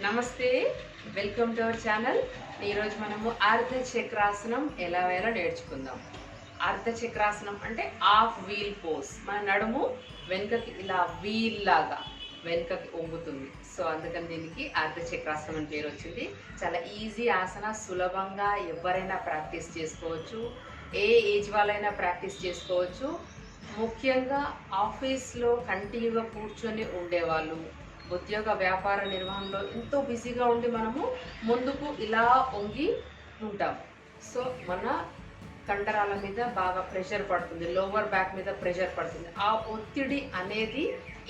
నమస్తే, welcome to our channel. ఈరోజు మనము అర్ధ చక్రాసనం ఎలా వేయాలో నేర్చుకుందాం. అర్ధ చక్రాసనం అంటే హాఫ్ వీల్ పోజ్. మన నడుము వెనుకకి ఇలా వీల్ లాగా వెనుకకి వంగుతుంది. సో అందుకని దీనికి అర్ధ చక్రాసనం అని పేరు వచ్చింది. చాలా ఈజీ ఆసన, సులభంగా ఎవరైనా ప్రాక్టీస్ చేసుకోవచ్చు. ఏ ఏజ్ వాళ్ళైనా ప్రాక్టీస్ చేసుకోవచ్చు. ముఖ్యంగా ఆఫీస్లో కంటిన్యూగా కూర్చొని ఉండేవాళ్ళు, ఉద్యోగ వ్యాపార నిర్వహణలో ఎంతో బిజీగా ఉండి మనము ముందుకు ఇలా వంగి ఉంటాం. సో మన కండరాల మీద బాగా ప్రెషర్ పడుతుంది, లోవర్ బ్యాక్ మీద ప్రెషర్ పడుతుంది. ఆ ఒత్తిడి అనేది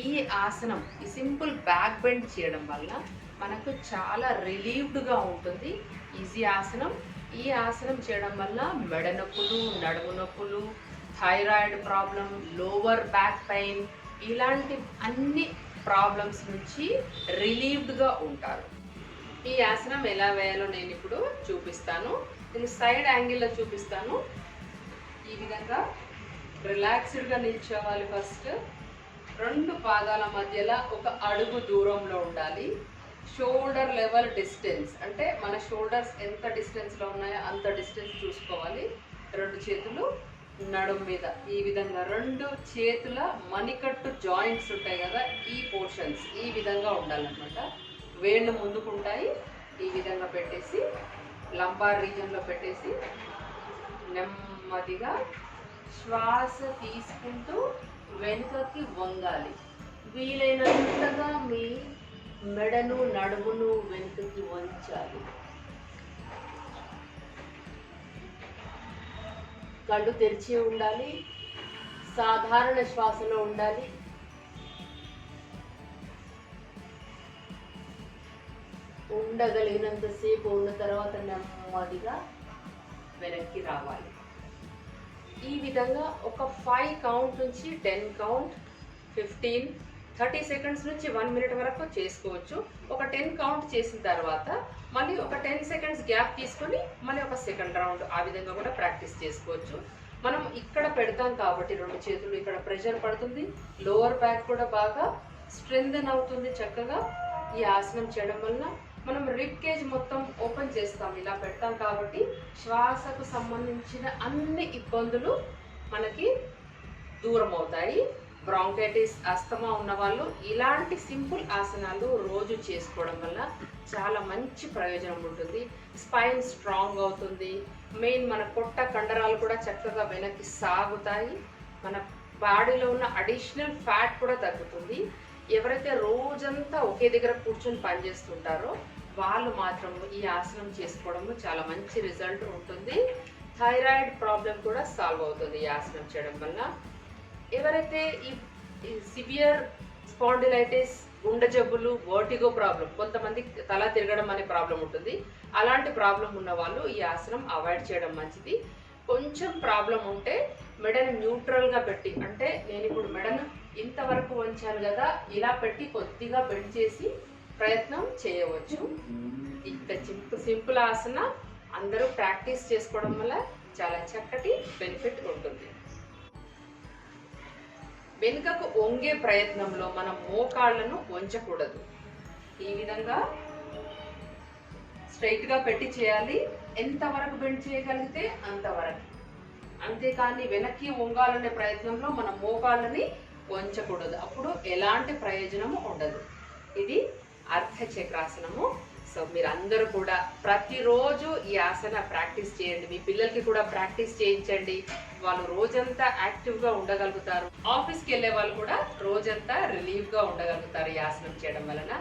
ఈ ఆసనం, ఈ సింపుల్ బ్యాక్ బెండ్ చేయడం వల్ల మనకు చాలా రిలీవ్డ్గా ఉంటుంది. ఈజీ ఆసనం. ఈ ఆసనం చేయడం వల్ల మెడ నొప్పులు, నడుము నొప్పులు, thyroid problem, lower back pain, ఇలాంటి అన్ని ప్రాబ్లమ్స్ నుంచి రిలీవ్డ్గా ఉంటారు. ఈ ఆసనం ఎలా వేయాలో నేను ఇప్పుడు చూపిస్తాను. నేను సైడ్ యాంగిల్లో చూపిస్తాను. ఈ విధంగా రిలాక్స్డ్గా నిల్చోవాలి. ఫస్ట్ రెండు పాదాల మధ్యలో ఒక అడుగు దూరంలో ఉండాలి. షోల్డర్ లెవెల్ డిస్టెన్స్ అంటే మన షోల్డర్స్ ఎంత డిస్టెన్స్లో ఉన్నాయో అంత డిస్టెన్స్ చూసుకోవాలి. రెండు చేతులు నడుము మీద ఈ విధంగా, రెండు చేతుల మణికట్టు జాయింట్స్ ఉంటాయి కదా, ఈ పోర్షన్స్ ఈ విధంగా ఉండాలన్నమాట. వేళ్ళు ముందుకుంటాయి. ఈ విధంగా పెట్టేసి లంబార్ రీజన్లో పెట్టేసి నెమ్మదిగా శ్వాస తీసుకుంటూ వెనుకకి వంగాలి. వీలైనంతగా మీ మెడను, నడుమును వెనుకకి వంచాలి. కళ్ళు తెరిచి ఉండాలి. సాధారణ శ్వాసలో ఉండాలి. ఉండగలిగినంతసేపు ఉన్న తర్వాత నెమ్మదిగా వెనక్కి రావాలి. ఈ విధంగా ఒక 5 కౌంట్ నుంచి 10 కౌంట్, 15, 30 సెకండ్స్ నుంచి 1 మినిట్ వరకు చేసుకోవచ్చు. ఒక 10 కౌంట్ చేసిన తర్వాత మళ్ళీ ఒక 10 సెకండ్స్ గ్యాప్ తీసుకొని మళ్ళీ ఒక సెకండ్ రౌండ్, ఆ విధంగా కూడా ప్రాక్టీస్ చేసుకోవచ్చు. మనం ఇక్కడ పెడతాం కాబట్టి రెండు చేతులు ఇక్కడ ప్రెషర్ పడుతుంది. లోవర్ బ్యాక్ కూడా బాగా స్ట్రెంథెన్ అవుతుంది. చక్కగా ఈ ఆసనం చేయడం వల్ల మనం రిబ్ కేజ్ మొత్తం ఓపెన్ చేస్తాం. ఇలా పెడతాం కాబట్టి శ్వాసకు సంబంధించిన అన్ని ఇబ్బందులు మనకి దూరం అవుతాయి. బ్రాంకైటిస్, అస్తమా ఉన్న వాళ్ళు ఇలాంటి సింపుల్ ఆసనాలు రోజు చేసుకోవడం వల్ల చాలా మంచి ప్రయోజనం ఉంటుంది. స్పైన్ స్ట్రాంగ్ అవుతుంది. మెయిన్ మన పొట్ట కండరాలు కూడా చక్కగా వెనక్కి సాగుతాయి. మన బాడీలో ఉన్న అడిషనల్ ఫ్యాట్ కూడా తగ్గుతుంది. ఎవరైతే రోజంతా ఒకే దగ్గర కూర్చొని పనిచేస్తుంటారో వాళ్ళు మాత్రం ఈ ఆసనం చేసుకోవడంలో చాలా మంచి రిజల్ట్ ఉంటుంది. థైరాయిడ్ ప్రాబ్లం కూడా సాల్వ్ అవుతుంది ఈ ఆసనం చేయడం వల్ల. ఎవరైతే ఈ సివియర్ స్పాండిలైటిస్, గుండె జబ్బులు, వర్టిగో ప్రాబ్లం, కొంతమంది తల తిరగడం అనే ప్రాబ్లం ఉంటుంది, అలాంటి ప్రాబ్లం ఉన్న వాళ్ళు ఈ ఆసనం అవాయిడ్ చేయడం మంచిది. కొంచెం ప్రాబ్లం ఉంటే మెడను న్యూట్రల్గా పెట్టి, అంటే నేను ఇప్పుడు మెడను ఇంతవరకు వంచాను కదా, ఇలా పెట్టి కొద్దిగా బెండ్ చేసి ప్రయత్నం చేయవచ్చు. ఇంత సింపుల్ ఆసన అందరూ ప్రాక్టీస్ చేసుకోవడం వల్ల చాలా చక్కటి బెనిఫిట్ ఉంటుంది. వెనుకకు వంగే ప్రయత్నంలో మనం మోకాళ్ళను వంచకూడదు. ఈ విధంగా స్ట్రైట్గా పెట్టి చేయాలి. ఎంతవరకు బెండ్ చేయగలిగితే అంతవరకు. అంతేకాని వెనక్కి వంగాలనే ప్రయత్నంలో మనం మోకాళ్ళని వంచకూడదు. అప్పుడు ఎలాంటి ప్రయోజనము ఉండదు. ఇది అర్ధ చక్రాసనము. సో మీరు అందరూ కూడా ప్రతిరోజు ఈ ఆసన ప్రాక్టీస్ చేయండి. మీ పిల్లలకి కూడా ప్రాక్టీస్ చేయించండి. వాళ్ళు రోజంతా యాక్టివ్గా ఉండగలుగుతారు. ఆఫీస్కి వెళ్ళే వాళ్ళు కూడా రోజంతా రిలీఫ్గా ఉండగలుగుతారు ఈ ఆసనం చేయడం వలన.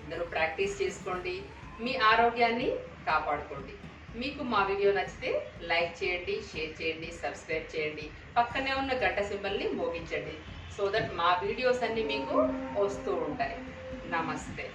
అందరూ ప్రాక్టీస్ చేసుకోండి. మీ ఆరోగ్యాన్ని కాపాడుకోండి. మీకు మా వీడియో నచ్చితే లైక్ చేయండి, షేర్ చేయండి, సబ్స్క్రైబ్ చేయండి. పక్కనే ఉన్న గంట సింబల్ని మోగించండి. సో దట్ మా వీడియోస్ అన్నీ మీకు వస్తూ ఉంటాయి. నమస్తే.